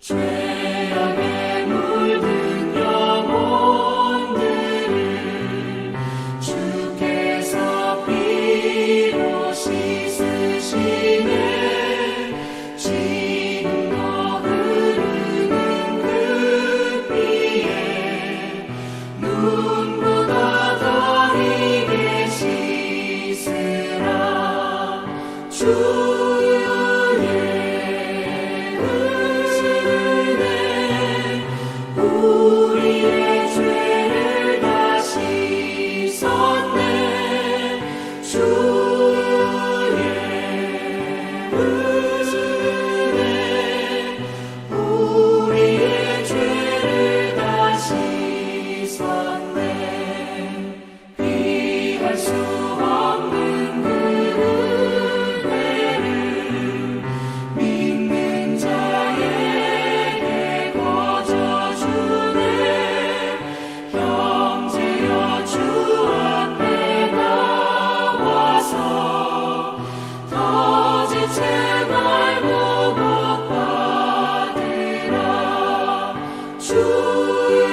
죄악에 물든 영혼들을 주께서 피로 씻으시네. 지금도 흐르는 그 피에 눈보다 더 희게 씻으라. 우리의 죄를 다 씻었네. 주의 은혜 우리의 죄를 다 씻었네. 피할 수 없는 그 은혜를 믿는 자에게 형제여 주 앞에 나와서 더 지체 말고 복 받으라. 주의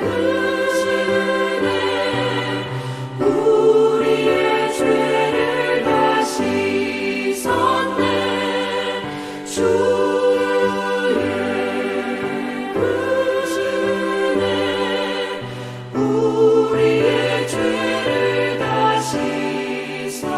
은혜 우리의 죄를 다 씻었네. 주의 우리의 죄를 다 씻었네.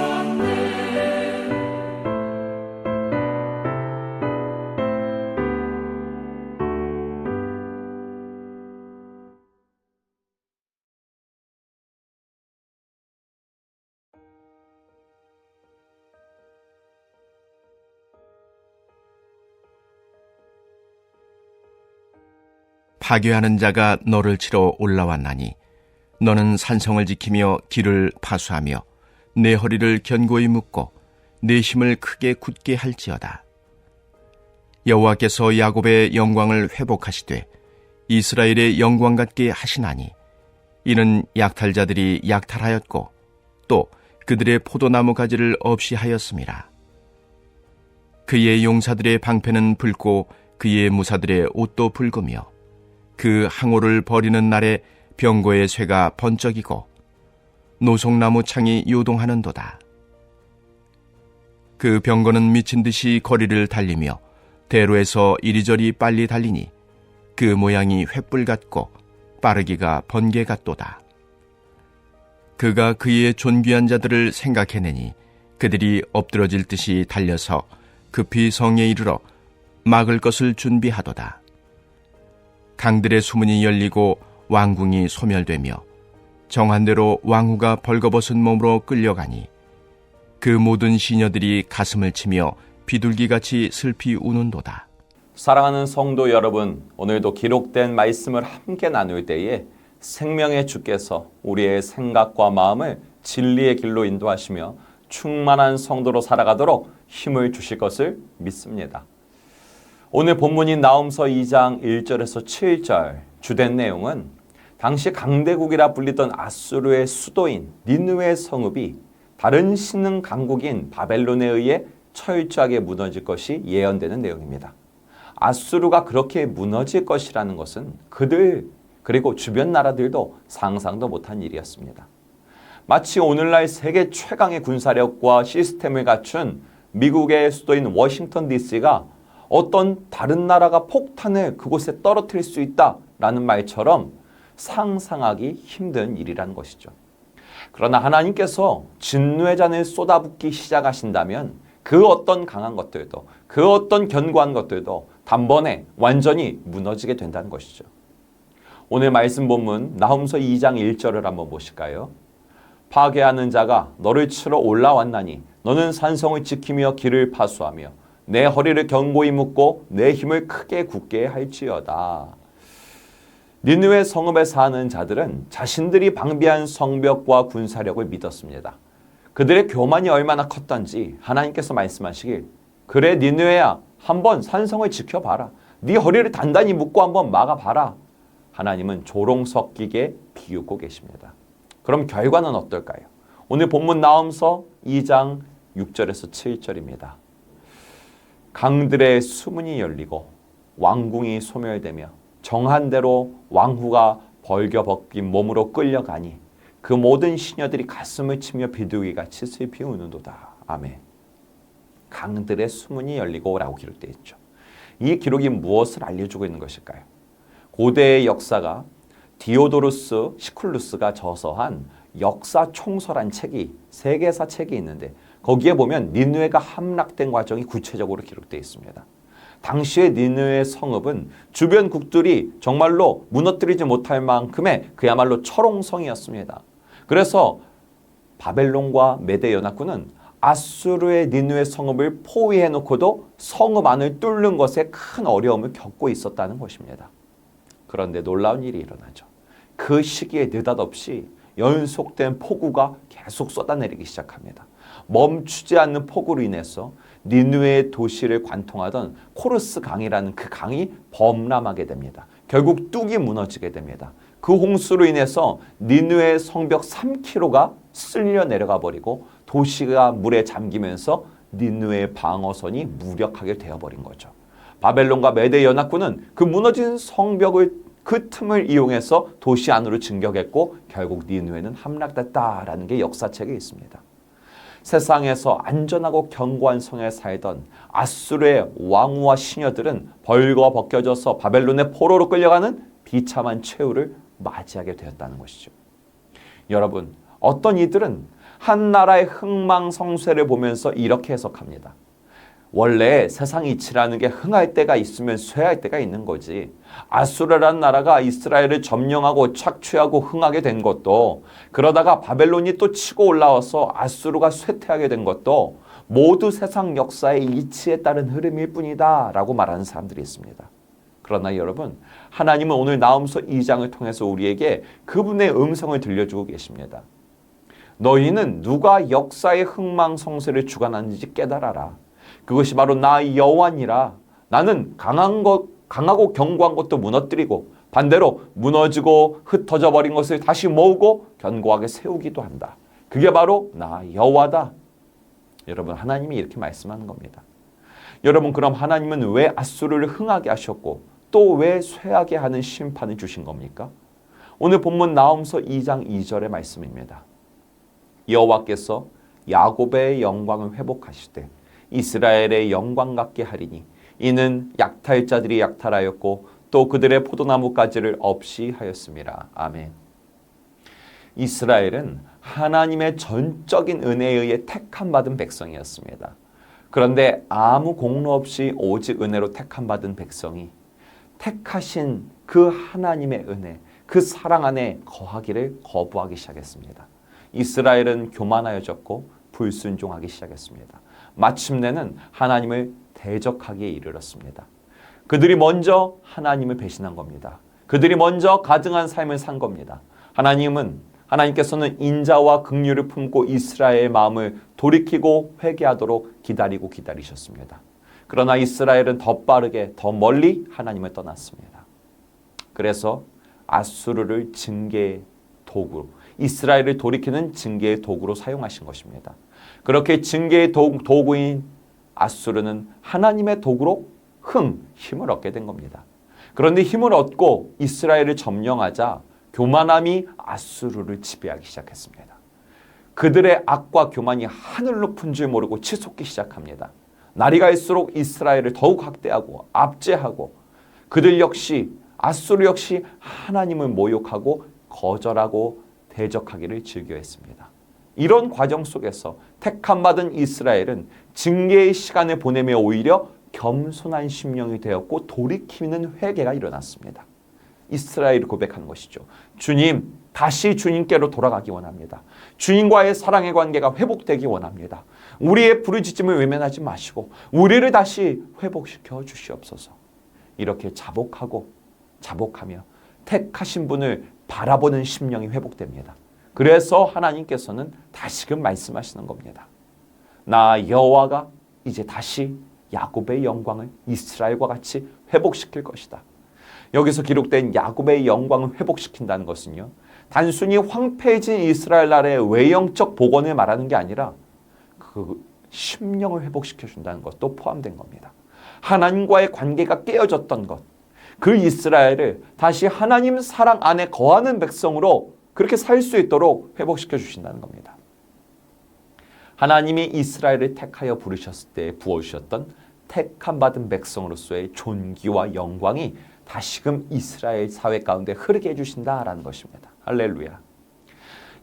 파괴하는 자가 너를 치러 올라왔나니 너는 산성을 지키며 길을 파수하며 내 허리를 견고히 묶고 내 힘을 크게 굳게 할지어다. 여호와께서 야곱의 영광을 회복하시되 이스라엘의 영광 같게 하시나니 이는 약탈자들이 약탈하였고 또 그들의 포도나무 가지를 없이 하였음이라. 그의 용사들의 방패는 붉고 그의 무사들의 옷도 붉으며 그 항오를 버리는 날에 병고의 쇠가 번쩍이고 노송나무 창이 요동하는도다. 그 병거는 미친 듯이 거리를 달리며 대로에서 이리저리 빨리 달리니 그 모양이 횃불 같고 빠르기가 번개 같도다. 그가 그의 존귀한 자들을 생각해내니 그들이 엎드러질 듯이 달려서 급히 성에 이르러 막을 것을 준비하도다. 강들의 수문이 열리고 왕궁이 소멸되며 정한대로 왕후가 벌거벗은 몸으로 끌려가니 그 모든 시녀들이 가슴을 치며 비둘기같이 슬피 우는도다. 사랑하는 성도 여러분, 오늘도 기록된 말씀을 함께 나눌 때에 생명의 주께서 우리의 생각과 마음을 진리의 길로 인도하시며 충만한 성도로 살아가도록 힘을 주실 것을 믿습니다. 오늘 본문인 나훔서 2장 1절에서 7절 주된 내용은 당시 강대국이라 불리던 아수르의 수도인 니느웨 성읍이 다른 신흥 강국인 바벨론에 의해 철저하게 무너질 것이 예언되는 내용입니다. 아수르가 그렇게 무너질 것이라는 것은 그들 그리고 주변 나라들도 상상도 못한 일이었습니다. 마치 오늘날 세계 최강의 군사력과 시스템을 갖춘 미국의 수도인 워싱턴 DC가 어떤 다른 나라가 폭탄을 그곳에 떨어뜨릴 수 있다라는 말처럼 상상하기 힘든 일이라는 것이죠. 그러나 하나님께서 진노의 잔을 쏟아붓기 시작하신다면 그 어떤 강한 것들도, 그 어떤 견고한 것들도 단번에 완전히 무너지게 된다는 것이죠. 오늘 말씀 본문 나훔서 2장 1절을 한번 보실까요? 파괴하는 자가 너를 치러 올라왔나니 너는 산성을 지키며 길을 파수하며 내 허리를 견고히 묶고 내 힘을 크게 굳게 할지어다. 니느웨 성읍에 사는 자들은 자신들이 방비한 성벽과 군사력을 믿었습니다. 그들의 교만이 얼마나 컸던지 하나님께서 말씀하시길, 그래 니느웨야, 한번 산성을 지켜봐라. 네 허리를 단단히 묶고 한번 막아봐라. 하나님은 조롱 섞이게 비웃고 계십니다. 그럼 결과는 어떨까요? 오늘 본문 나훔서 2장 6절에서 7절입니다. 강들의 수문이 열리고 왕궁이 소멸되며 정한 대로 왕후가 벌겨벗긴 몸으로 끌려가니 그 모든 시녀들이 가슴을 치며 비둘기같이 슬피 우는도다. 아멘. 강들의 수문이 열리고 라고 기록되어 있죠. 이 기록이 무엇을 알려주고 있는 것일까요? 고대의 역사가 디오도루스 시쿨루스가 저서한 역사 총서란 책이, 세계사 책이 있는데 거기에 보면 니느웨가 함락된 과정이 구체적으로 기록되어 있습니다. 당시의 니느웨 성읍은 주변 국들이 정말로 무너뜨리지 못할 만큼의 그야말로 철옹성이었습니다. 그래서 바벨론과 메대 연합군은 아수르의 니느웨 성읍을 포위해 놓고도 성읍 안을 뚫는 것에 큰 어려움을 겪고 있었다는 것입니다. 그런데 놀라운 일이 일어나죠. 그 시기에 느닷없이 연속된 폭우가 계속 쏟아내리기 시작합니다. 멈추지 않는 폭우로 인해서 니느웨의 도시를 관통하던 코르스 강이라는 그 강이 범람하게 됩니다. 결국 뚝이 무너지게 됩니다. 그 홍수로 인해서 니느웨 성벽 3km가 쓸려 내려가 버리고 도시가 물에 잠기면서 니느웨의 방어선이 무력하게 되어버린 거죠. 바벨론과 메대 연합군은 그 무너진 성벽을 그 틈을 이용해서 도시 안으로 진격했고 결국 니느웨는 함락됐다라는 게 역사책에 있습니다. 세상에서 안전하고 견고한 성에 살던 아수르의 왕후와 시녀들은 벌거벗겨져서 바벨론의 포로로 끌려가는 비참한 최후를 맞이하게 되었다는 것이죠. 여러분, 어떤 이들은 한 나라의 흥망성쇠를 보면서 이렇게 해석합니다. 원래 세상 이치라는 게 흥할 때가 있으면 쇠할 때가 있는 거지. 아수르라는 나라가 이스라엘을 점령하고 착취하고 흥하게 된 것도, 그러다가 바벨론이 또 치고 올라와서 아수르가 쇠퇴하게 된 것도 모두 세상 역사의 이치에 따른 흐름일 뿐이다 라고 말하는 사람들이 있습니다. 그러나 여러분, 하나님은 오늘 나훔서 2장을 통해서 우리에게 그분의 음성을 들려주고 계십니다. 너희는 누가 역사의 흥망성쇠를 주관하는지 깨달아라. 그것이 바로 나 여호와니라. 나는 강하고 견고한 것도 무너뜨리고 반대로 무너지고 흩어져 버린 것을 다시 모으고 견고하게 세우기도 한다. 그게 바로 나 여호와다. 여러분, 하나님이 이렇게 말씀하는 겁니다. 여러분, 그럼 하나님은 왜 아수르를 흥하게 하셨고 또 왜 쇠하게 하는 심판을 주신 겁니까? 오늘 본문 나훔서 2장 2절의 말씀입니다. 여호와께서 야곱의 영광을 회복하시되 이스라엘의 영광 같게 하리니 이는 약탈자들이 약탈하였고 또 그들의 포도나무 가지를 없이 하였음이라. 아멘. 이스라엘은 하나님의 전적인 은혜에 의해 택함 받은 백성이었습니다. 그런데 아무 공로 없이 오직 은혜로 택함 받은 백성이 택하신 그 하나님의 은혜, 그 사랑 안에 거하기를 거부하기 시작했습니다. 이스라엘은 교만하여졌고 불순종하기 시작했습니다. 마침내는 하나님을 대적하기에 이르렀습니다. 그들이 먼저 하나님을 배신한 겁니다. 그들이 먼저 가증한 삶을 산 겁니다. 하나님께서는 인자와 긍휼을 품고 이스라엘의 마음을 돌이키고 회개하도록 기다리셨습니다. 그러나 이스라엘은 더 빠르게 더 멀리 하나님을 떠났습니다. 그래서 아수르를 징계의 도구로, 이스라엘을 돌이키는 징계의 도구로 사용하신 것입니다. 그렇게 징계의 도구인 아수르는 하나님의 도구로 힘을 얻게 된 겁니다. 그런데 힘을 얻고 이스라엘을 점령하자 교만함이 아수르를 지배하기 시작했습니다. 그들의 악과 교만이 하늘 높은 줄 모르고 치솟기 시작합니다. 날이 갈수록 이스라엘을 더욱 학대하고 압제하고 아수르 역시 하나님을 모욕하고 거절하고 대적하기를 즐겨했습니다. 이런 과정 속에서 택함받은 이스라엘은 징계의 시간을 보내며 오히려 겸손한 심령이 되었고 돌이키는 회개가 일어났습니다. 이스라엘이 고백하는 것이죠. 주님, 다시 주님께로 돌아가기 원합니다. 주님과의 사랑의 관계가 회복되기 원합니다. 우리의 부르짖음을 외면하지 마시고 우리를 다시 회복시켜 주시옵소서. 이렇게 자복하며 택하신 분을 바라보는 심령이 회복됩니다. 그래서 하나님께서는 다시금 말씀하시는 겁니다. 나 여호와가 이제 다시 야곱의 영광을 이스라엘과 같이 회복시킬 것이다. 여기서 기록된 야곱의 영광을 회복시킨다는 것은요, 단순히 황폐해진 이스라엘 나라의 외형적 복원을 말하는 게 아니라 그 심령을 회복시켜 준다는 것도 포함된 겁니다. 하나님과의 관계가 깨어졌던 것, 그 이스라엘을 다시 하나님 사랑 안에 거하는 백성으로 그렇게 살 수 있도록 회복시켜 주신다는 겁니다. 하나님이 이스라엘을 택하여 부르셨을 때 부어주셨던 택함 받은 백성으로서의 존귀와 영광이 다시금 이스라엘 사회 가운데 흐르게 해주신다라는 것입니다. 할렐루야.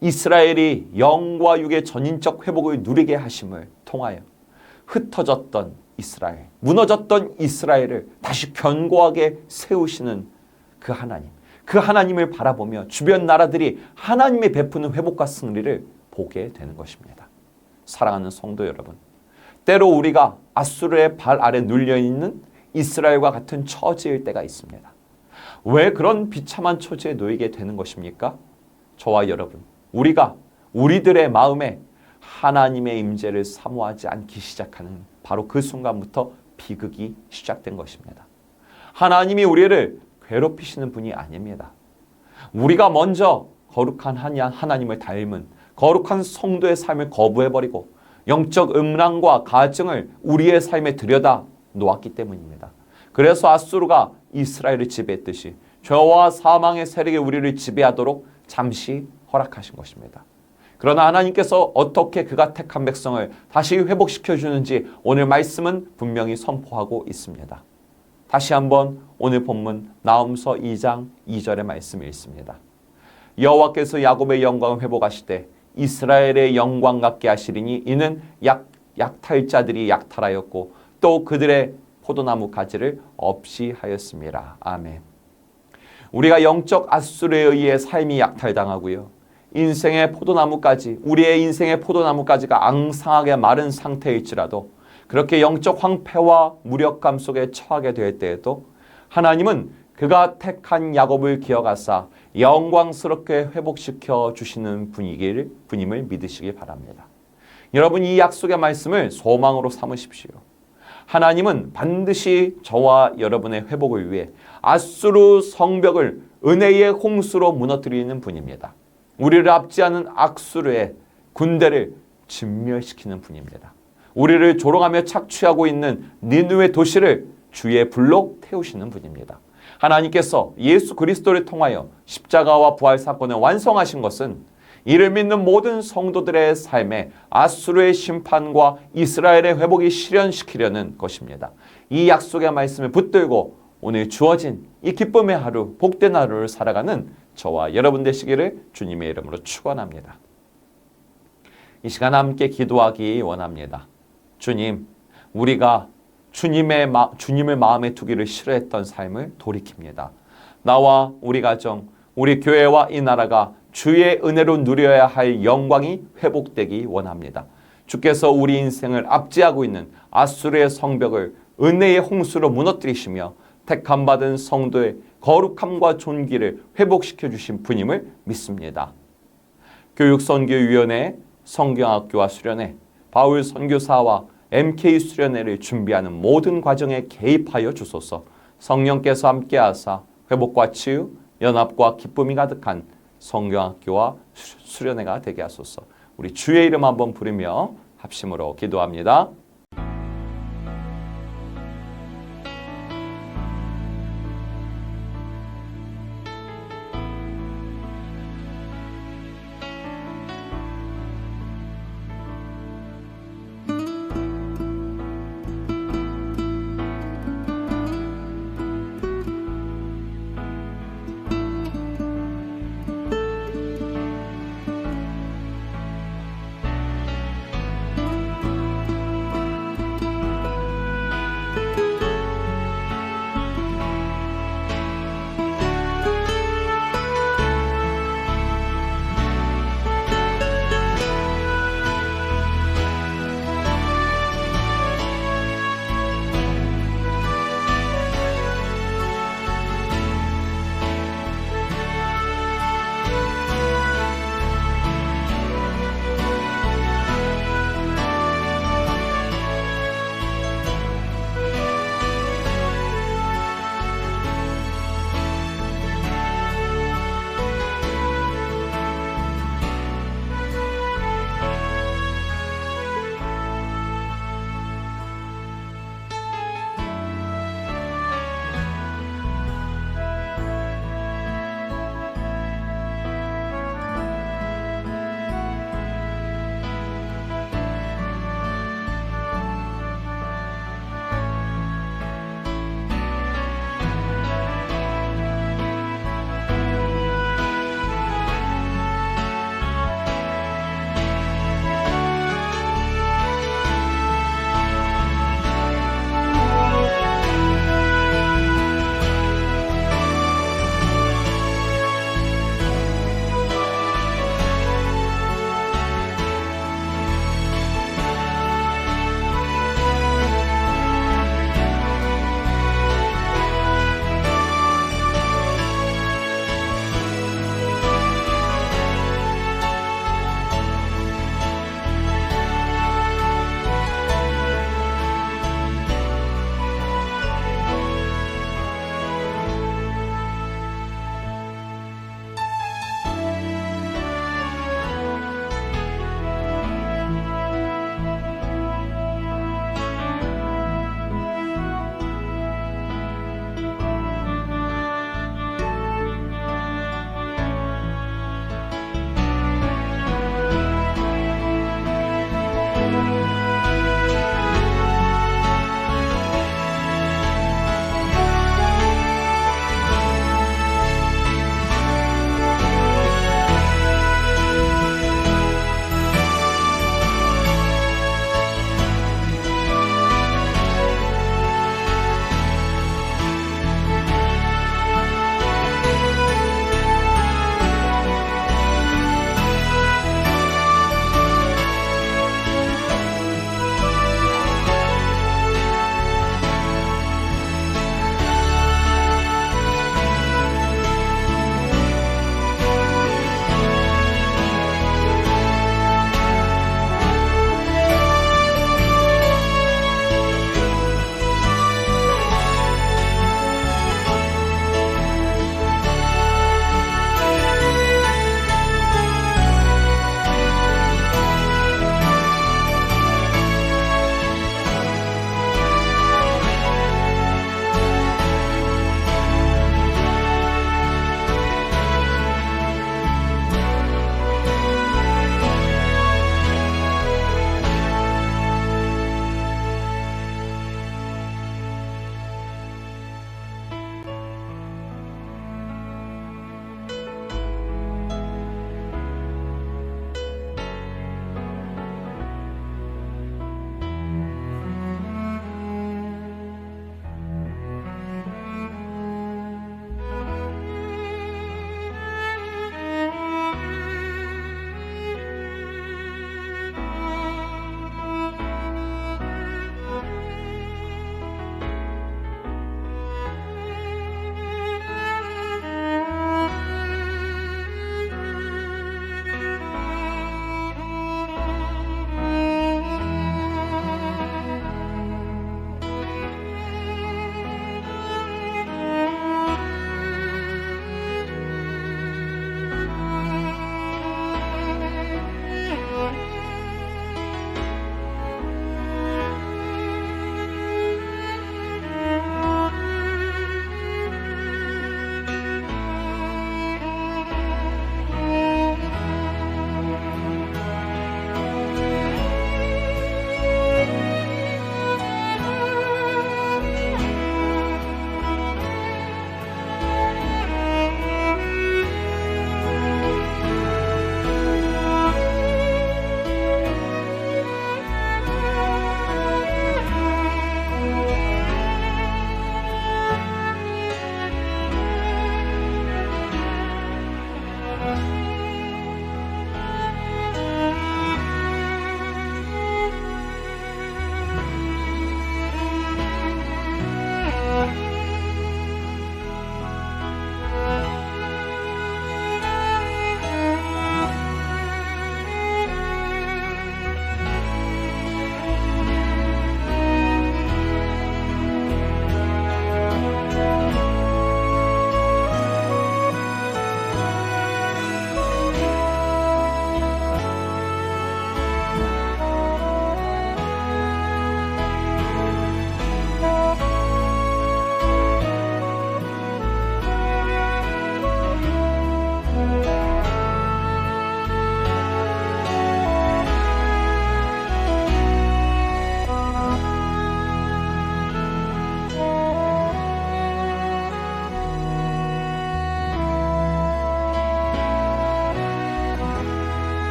이스라엘이 영과 육의 전인적 회복을 누리게 하심을 통하여 흩어졌던 이스라엘, 무너졌던 이스라엘을 다시 견고하게 세우시는 그 하나님, 그 하나님을 바라보며 주변 나라들이 하나님의 베푸는 회복과 승리를 보게 되는 것입니다. 사랑하는 성도 여러분, 때로 우리가 아수르의 발 아래 눌려있는 이스라엘과 같은 처지일 때가 있습니다. 왜 그런 비참한 처지에 놓이게 되는 것입니까? 저와 여러분, 우리들의 마음에 하나님의 임재를 사모하지 않기 시작하는 바로 그 순간부터 비극이 시작된 것입니다. 하나님이 우리를 괴롭히시는 분이 아닙니다. 우리가 먼저 거룩한 하나님을 닮은 거룩한 성도의 삶을 거부해버리고 영적 음란과 가증을 우리의 삶에 들여다 놓았기 때문입니다. 그래서 아수르가 이스라엘을 지배했듯이 죄와 사망의 세력이 우리를 지배하도록 잠시 허락하신 것입니다. 그러나 하나님께서 어떻게 그가 택한 백성을 다시 회복시켜 주는지 오늘 말씀은 분명히 선포하고 있습니다. 다시 한번 오늘 본문 나홈서 2장 2절의 말씀을 읽습니다. 여호와께서 야곱의 영광을 회복하시되 이스라엘의 영광 같게 하시리니 이는 약탈자들이 약탈하였고 또 그들의 포도나무 가지를 없이 하였습니다. 아멘. 우리가 영적 아수르에 의해 삶이 약탈당하고요, 인생의 포도나무까지, 우리의 인생의 포도나무까지가 앙상하게 마른 상태일지라도 그렇게 영적 황폐와 무력감 속에 처하게 될 때에도 하나님은 그가 택한 야곱을 기억하사 영광스럽게 회복시켜 주시는 분임을 믿으시기 바랍니다. 여러분, 이 약속의 말씀을 소망으로 삼으십시오. 하나님은 반드시 저와 여러분의 회복을 위해 아수르 성벽을 은혜의 홍수로 무너뜨리는 분입니다. 우리를 압제하는 악수르의 군대를 진멸시키는 분입니다. 우리를 조롱하며 착취하고 있는 니느웨 도시를 주의 불로 태우시는 분입니다. 하나님께서 예수 그리스도를 통하여 십자가와 부활 사건을 완성하신 것은 이를 믿는 모든 성도들의 삶에 아수르의 심판과 이스라엘의 회복이 실현시키려는 것입니다. 이 약속의 말씀을 붙들고 오늘 주어진 이 기쁨의 하루, 복된 하루를 살아가는 저와 여러분 되시기를 주님의 이름으로 축원합니다. 이 시간 함께 기도하기 원합니다. 주님, 우리가 주님을 마음에 두기를 싫어했던 삶을 돌이킵니다. 나와 우리 가정, 우리 교회와 이 나라가 주의 은혜로 누려야 할 영광이 회복되기 원합니다. 주께서 우리 인생을 압제하고 있는 아수르의 성벽을 은혜의 홍수로 무너뜨리시며 택함받은 성도의 거룩함과 존귀를 회복시켜 주신 분임을 믿습니다. 교육선교위원회, 성경학교와 수련회, 바울 선교사와 MK 수련회를 준비하는 모든 과정에 개입하여 주소서. 성령께서 함께하사 회복과 치유, 연합과 기쁨이 가득한 성경학교와 수련회가 되게 하소서. 우리 주의 이름 한번 부르며 합심으로 기도합니다.